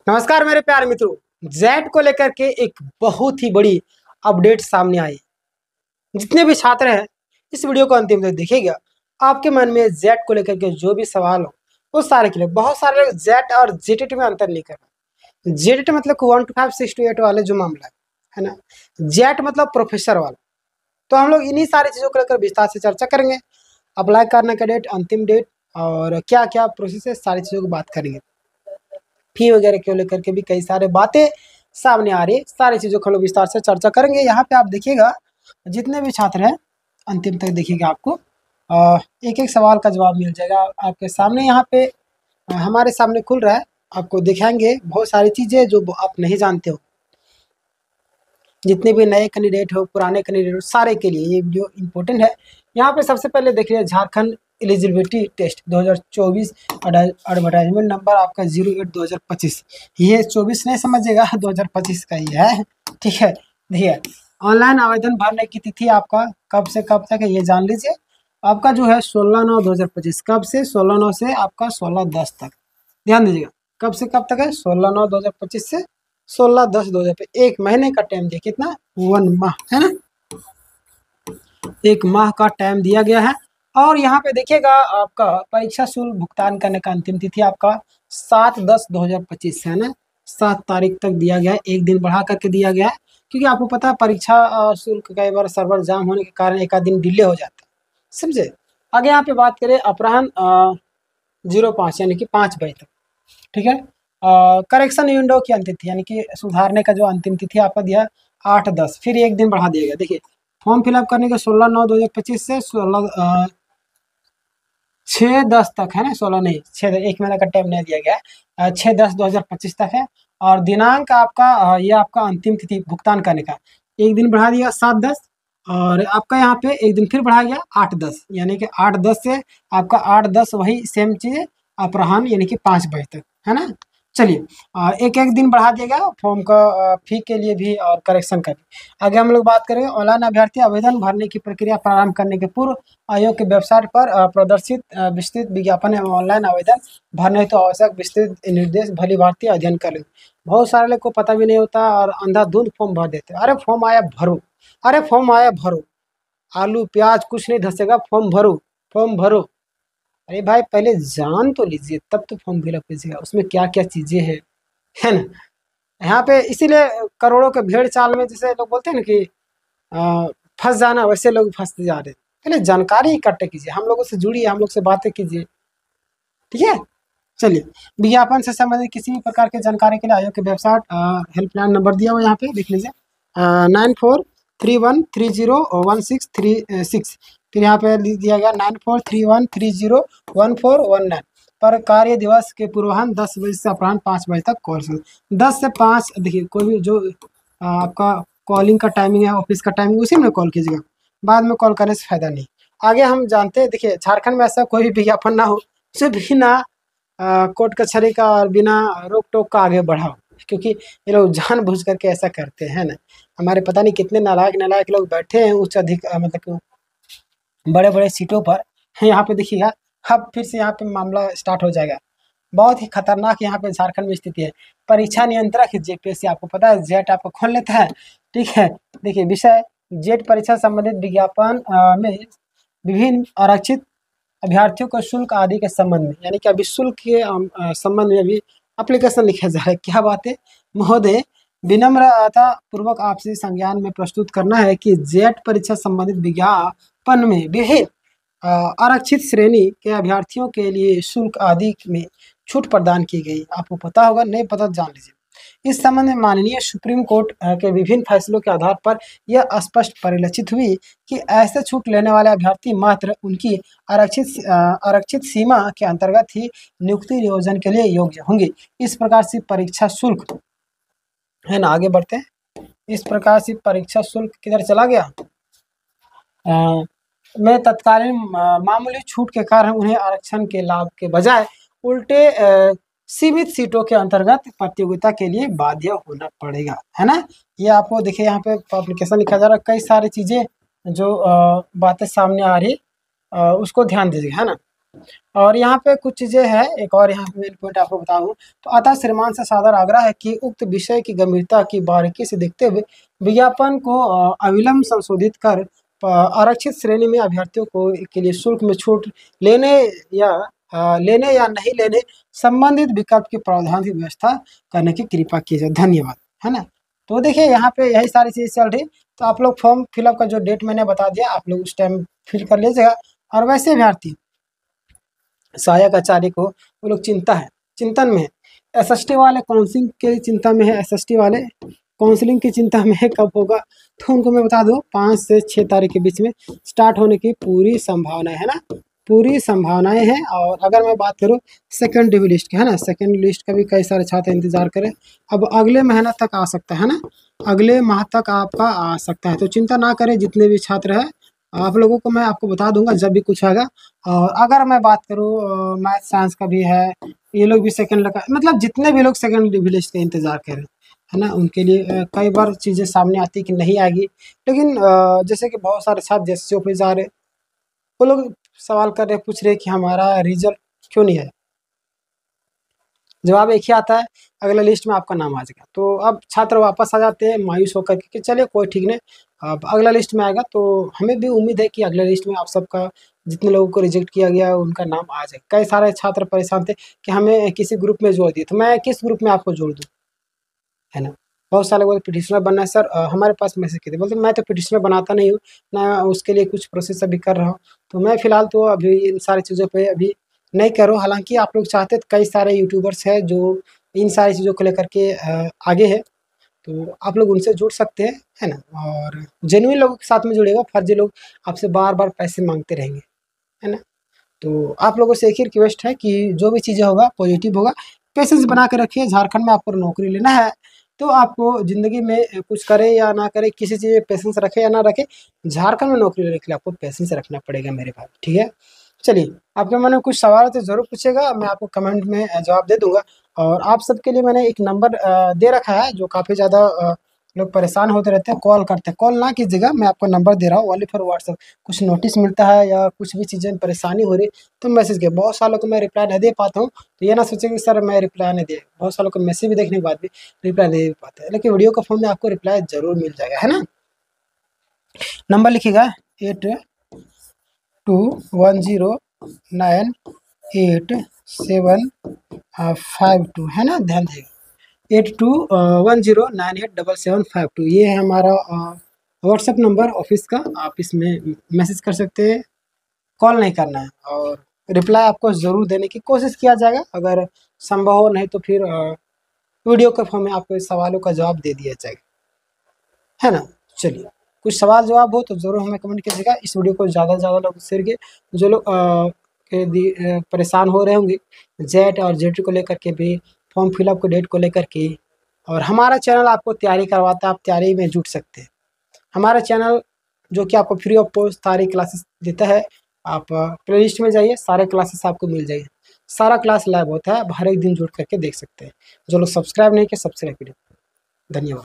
नमस्कार मेरे प्यारे मित्रों। जेट को लेकर के एक बहुत ही बड़ी अपडेट सामने आई। जितने भी छात्र हैं इस वीडियो को अंतिम तक देखिएगा। आपके मन में जेट को लेकर के जो भी सवाल हो वो सारे क्लियर। बहुत सारे लोग जेट और जेटेट में अंतर नहीं कर रहे। जेटेट मतलब 1 to 5 6 to 8 वाले जो मामला है ना, जेट मतलब प्रोफेसर वाला। तो हम लोग इन्हीं सारी चीज़ों को लेकर विस्तार से चर्चा करेंगे। अप्लाई करने का डेट, अंतिम डेट और क्या क्या प्रोसेस है, सारी चीज़ों की बात करेंगे। फी वगैरह को लेकर के भी कई सारे बातें सामने आ रही, सारी चीज़ों को हम लोग विस्तार से चर्चा करेंगे। यहाँ पे आप देखिएगा, जितने भी छात्र हैं अंतिम तक देखिएगा, आपको एक एक सवाल का जवाब मिल जाएगा आपके सामने। यहाँ पे हमारे सामने खुल रहा है, आपको दिखाएंगे बहुत सारी चीज़ें जो आप नहीं जानते हो। जितने भी नए कैंडिडेट हो, पुराने कैंडिडेट हो, सारे के लिए ये वीडियो इम्पोर्टेंट है। यहाँ पे सबसे पहले देखिए, Jharkhand eligibility test 2024 advertisement number आपका 08/2025। ये 24 नहीं समझिएगा, 2025 का ही है, ठीक है। देखिए, ऑनलाइन आवेदन भरने की तिथि आपका कब से कब तक है ये जान लीजिए। आपका जो है 16/9/2025। कब से? 16/9 से आपका 16/10 तक। ध्यान दीजिएगा, कब से कब तक है? 16/9/2025 से 16/10/2025। एक महीने का टाइम दिया, कितना? 1 माह, है ना। 1 माह का टाइम दिया गया है। और यहाँ पे देखिएगा, आपका परीक्षा शुल्क भुगतान करने का अंतिम तिथि आपका 7/10/2025 है ना। 7 तारीख तक दिया गया है, एक दिन बढ़ा करके दिया गया है, क्योंकि आपको पता है परीक्षा शुल्क कई बार सर्वर जाम होने के कारण एक आध दिन डिले हो जाता है, समझे। आगे यहाँ पे बात करें, अपराह्न 05 यानी कि 5 बजे तक, ठीक है। करेक्शन विंडो की अंतिम तिथि यानी कि सुधारने का जो अंतिम तिथि आपका दिया 8/10, फिर एक दिन बढ़ा दिया गया। देखिए, फॉर्म फिलअप करने के 16/9/2025 से 6/10 तक है ना। 16 नहीं, 6, एक महीने का टाइम नहीं दिया गया है। 6/10/2025 तक है। और दिनांक आपका ये आपका अंतिम तिथि भुगतान करने का एक दिन बढ़ा दिया 7/10, और आपका यहाँ पे एक दिन फिर बढ़ा गया 8/10, यानी कि 8/10 से आपका 8/10 वही सेम चीज़ अपराह्न यानी कि 5 बजे तक, है ना। चलिए, एक एक दिन बढ़ा दिया गया फॉर्म का फी के लिए भी और करेक्शन का भी। आगे हम लोग बात करेंगे, ऑनलाइन अभ्यर्थी आवेदन भरने की प्रक्रिया प्रारंभ करने के पूर्व आयोग के वेबसाइट पर प्रदर्शित विस्तृत विज्ञापन एवं ऑनलाइन आवेदन भरने तो आवश्यक विस्तृत निर्देश भली भांति अध्ययन कर लें। बहुत सारे लोग को पता भी नहीं होता और अंधाधुंध फॉर्म भर देते हैं। अरे फॉर्म आया भरो, अरे फॉर्म आया भरो, आलू प्याज कुछ नहीं धसेगा, फॉर्म भरो, फॉर्म भरो। अरे भाई, पहले जान तो लीजिए तब तो फॉर्म फिलअप कीजिएगा, उसमें क्या क्या चीज़ें हैं, है ना। यहाँ पे इसीलिए करोड़ों के भेड़ चाल में, जैसे लोग बोलते हैं ना कि फंस जाना, वैसे लोग फंसते जा रहे हैं। पहले जानकारी इकट्ठे कीजिए, हम लोगों से जुड़िए, हम लोग से बातें कीजिए, ठीक है। चलिए, विज्ञापन से संबंधित किसी भी प्रकार की जानकारी के लिए आयोग के वेबसाइट हेल्पलाइन नंबर दिया हुआ यहाँ पे लिख लीजिए, 9431301636। फिर यहाँ पे दिया गया 9431301419 पर कार्य दिवस के पूर्वाह्न 10 बजे से अपराह्न 5 बजे तक कॉल से 10 से 5। देखिए, कोई भी जो आपका कॉलिंग का टाइमिंग है, ऑफिस का टाइमिंग, उसी में कॉल कीजिएगा, बाद में कॉल करने से फायदा नहीं। आगे हम जानते हैं, देखिए, झारखंड में ऐसा कोई भी विज्ञापन ना हो जो बिना कोर्ट कचहरी का और बिना रोक टोक का आगे बढ़ाओ, क्योंकि ये लोग जानबूझ करके ऐसा करते हैं ना। हमारे पता नहीं कितने नालायक लोग बैठे हैं उच्च मतलब बड़े बड़े सीटों पर। यहाँ पे देखिएगा, अब फिर से यहाँ पे मामला स्टार्ट हो जाएगा। बहुत ही खतरनाक यहाँ पे झारखंड में स्थिति है। परीक्षा नियंत्रक जेपीएससी, आपको पता है जेट आपको खोल लेता है, ठीक है। देखिए, विषय जेट परीक्षा संबंधित विज्ञापन में विभिन्न आरक्षित अभ्यर्थियों को शुल्क आदि के संबंध में, यानी कि अभी शुल्क के संबंध में अभी एप्लीकेशन लिखा जा रहा है। क्या बात है महोदय, विनम्रता पूर्वक आपसे संज्ञान में प्रस्तुत करना है कि जेट परीक्षा संबंधित विज्ञापन में विभिन्न आरक्षित श्रेणी के अभ्यर्थियों के लिए शुल्क आदि में छूट प्रदान की गई। आपको पता होगा, नहीं पता तो जान लीजिए। इस संबंध में माननीय सुप्रीम कोर्ट के विभिन्न फैसलों के आधार पर यह स्पष्ट परिलक्षित हुई कि ऐसे छूट लेने वाले अभ्यर्थी मात्र उनकी आरक्षित सीमा के अंतर्गत ही नियुक्ति नियोजन के लिए योग्य होंगे। इस प्रकार से परीक्षा शुल्क, है ना, आगे बढ़ते हैं। इस प्रकार से परीक्षा शुल्क किधर चला गया, में तत्कालीन मामूली छूट के कारण उन्हें आरक्षण के लाभ के बजाय उल्टे सीमित सीटों के अंतर्गत प्रतियोगिता के लिए बाध्य होना पड़ेगा, है ना। ये आपको देखिए, यहाँ पे एप्लीकेशन लिखा जा रहा है, कई सारी चीज़ें जो बातें सामने आ रही, उसको ध्यान दीजिए, है ना। और यहाँ पे कुछ चीज़ें हैं, एक और यहाँ पे मेन पॉइंट आपको बताऊँ तो अतः श्रीमान से सादर आग्रह है कि उक्त विषय की गंभीरता की बारीकी से देखते हुए विज्ञापन को अविलंब संशोधित कर आरक्षित श्रेणी में अभ्यर्थियों को के लिए शुल्क में छूट लेने या लेने या नहीं लेने संबंधित विकल्प के प्रावधान की व्यवस्था करने की कृपा कीजिए। धन्यवाद, है ना। तो देखिए यहाँ पे यही सारी चीज़ चल रही, तो आप लोग फॉर्म फिलअप का जो डेट मैंने बता दिया आप लोग उस टाइम फिल कर लीजिएगा। और वैसे अभ्यर्थी सहायक आचार्य को वो लोग चिंतन में है, एसएसटी वाले काउंसलिंग के चिंता में है, एसएसटी वाले काउंसलिंग की चिंता में है, कब होगा तो उनको मैं बता दूं 5 से 6 तारीख के बीच में स्टार्ट होने की पूरी संभावना है ना, पूरी संभावनाएं हैं। और अगर मैं बात करूं सेकंड डिवी लिस्ट की, है ना, सेकंड लिस्ट का भी कई सारे छात्र इंतजार करें, अब अगले महीना तक आ सकता है ना, अगले माह तक आपका आ सकता है। तो चिंता ना करें जितने भी छात्र हैं, आप लोगों को मैं आपको बता दूंगा जब भी कुछ आएगा। और अगर मैं बात करूँ मैथ साइंस का भी है, ये लोग भी सेकंड लगा, मतलब जितने भी लोग सेकंड डिवी लिस्ट का इंतजार करें, है ना, उनके लिए कई बार चीज़ें सामने आती कि नहीं आएगी, लेकिन जैसे कि बहुत सारे छात्र जैसे ऑफिस जा रहे, वो लोग सवाल कर रहे, पूछ रहे कि हमारा रिजल्ट क्यों नहीं आया। जवाब एक ही आता है, अगला लिस्ट में आपका नाम आ जाएगा। तो अब छात्र वापस आ जाते हैं मायूस होकर के कि चलिए कोई ठीक नहीं, अब अगला लिस्ट में आएगा। तो हमें भी उम्मीद है कि अगले लिस्ट में आप सबका जितने लोगों को रिजेक्ट किया गया उनका नाम आ जाए। कई सारे छात्र परेशान थे कि हमें किसी ग्रुप में जोड़ दिए, तो मैं किस ग्रुप में आपको जोड़ दूँ, है ना। बहुत सारे बोले पिटिशनर बनना है सर, हमारे पास मैसेज किए थे, बोलते मैं तो पिटिशनर बनाता नहीं हूँ ना, उसके लिए कुछ प्रोसेस अभी कर रहा हूँ। तो मैं फ़िलहाल तो अभी इन सारी चीज़ों पे अभी नहीं करो। हालाँकि आप लोग चाहते तो कई सारे यूट्यूबर्स हैं जो इन सारी चीज़ों को लेकर के आगे है, तो आप लोग उनसे जुड़ सकते हैं, है ना। और जेन्युइन लोगों के साथ में जुड़ेगा, फर्जी लोग आपसे बार-बार पैसे माँगते रहेंगे, है ना। तो आप लोगों से एक ही रिक्वेस्ट है कि जो भी चीज़ें होगा पॉजिटिव होगा, पेशेंस बना के रखिए। झारखंड में आपको नौकरी लेना है, तो आपको ज़िंदगी में कुछ करे या ना करे, किसी चीज़ में पेशेंस रखे या ना रखे, झारखंड में नौकरी लेने के लिए आपको पेशेंस रखना पड़ेगा मेरे भाई, ठीक है। चलिए, आपके मन में कुछ सवाल है तो ज़रूर पूछिएगा, मैं आपको कमेंट में जवाब दे दूँगा। और आप सबके लिए मैंने एक नंबर दे रखा है, जो काफ़ी ज़्यादा लोग परेशान होते रहते हैं, कॉल करते हैं। कॉल ना कीजिएगा, मैं आपको नंबर दे रहा हूँ ओनली फॉर व्हाट्सएप। कुछ नोटिस मिलता है या कुछ भी चीज़ें में परेशानी हो रही तो मैसेज किया। बहुत सालों को मैं रिप्लाई नहीं दे पाता हूँ, तो ये ना सोचें कि सर मैं रिप्लाई नहीं दिया। बहुत सालों को मैसेज भी देखने के बाद भी रिप्लाई नहीं दे पाते हैं, लेकिन वीडियो के फ़ोन में आपको रिप्लाई ज़रूर मिल जाएगा, है ना। नंबर लिखिएगा 82109872, है ना, ध्यान दीजिएगा 8210987752। ये है हमारा व्हाट्सएप नंबर ऑफिस का, आप इसमें मैसेज कर सकते हैं, कॉल नहीं करना है। और रिप्लाई आपको ज़रूर देने की कोशिश किया जाएगा, अगर संभव हो नहीं तो फिर वीडियो के फॉर्म में आपको इस सवालों का जवाब दे दिया जाएगा, है ना। चलिए, कुछ सवाल जवाब हो तो ज़रूर हमें कमेंट कीजिएगा। इस वीडियो को ज़्यादा से ज़्यादा लोग शेयर किए, जो लोग परेशान हो रहे होंगे जेट और जेट को लेकर के भी, फॉर्म फिलअप को डेट को लेकर के। और हमारा चैनल आपको तैयारी करवाता है, आप तैयारी में जुट सकते हैं। हमारा चैनल जो कि आपको फ्री ऑफ कॉस्ट सारी क्लासेस देता है, आप प्लेलिस्ट में जाइए, सारे क्लासेस आपको मिल जाएंगे। सारा क्लास लाइव होता है, आप हर एक दिन जुड़ करके देख सकते हैं। जो लोग सब्सक्राइब नहीं किए सब्सक्राइब करिए। धन्यवाद।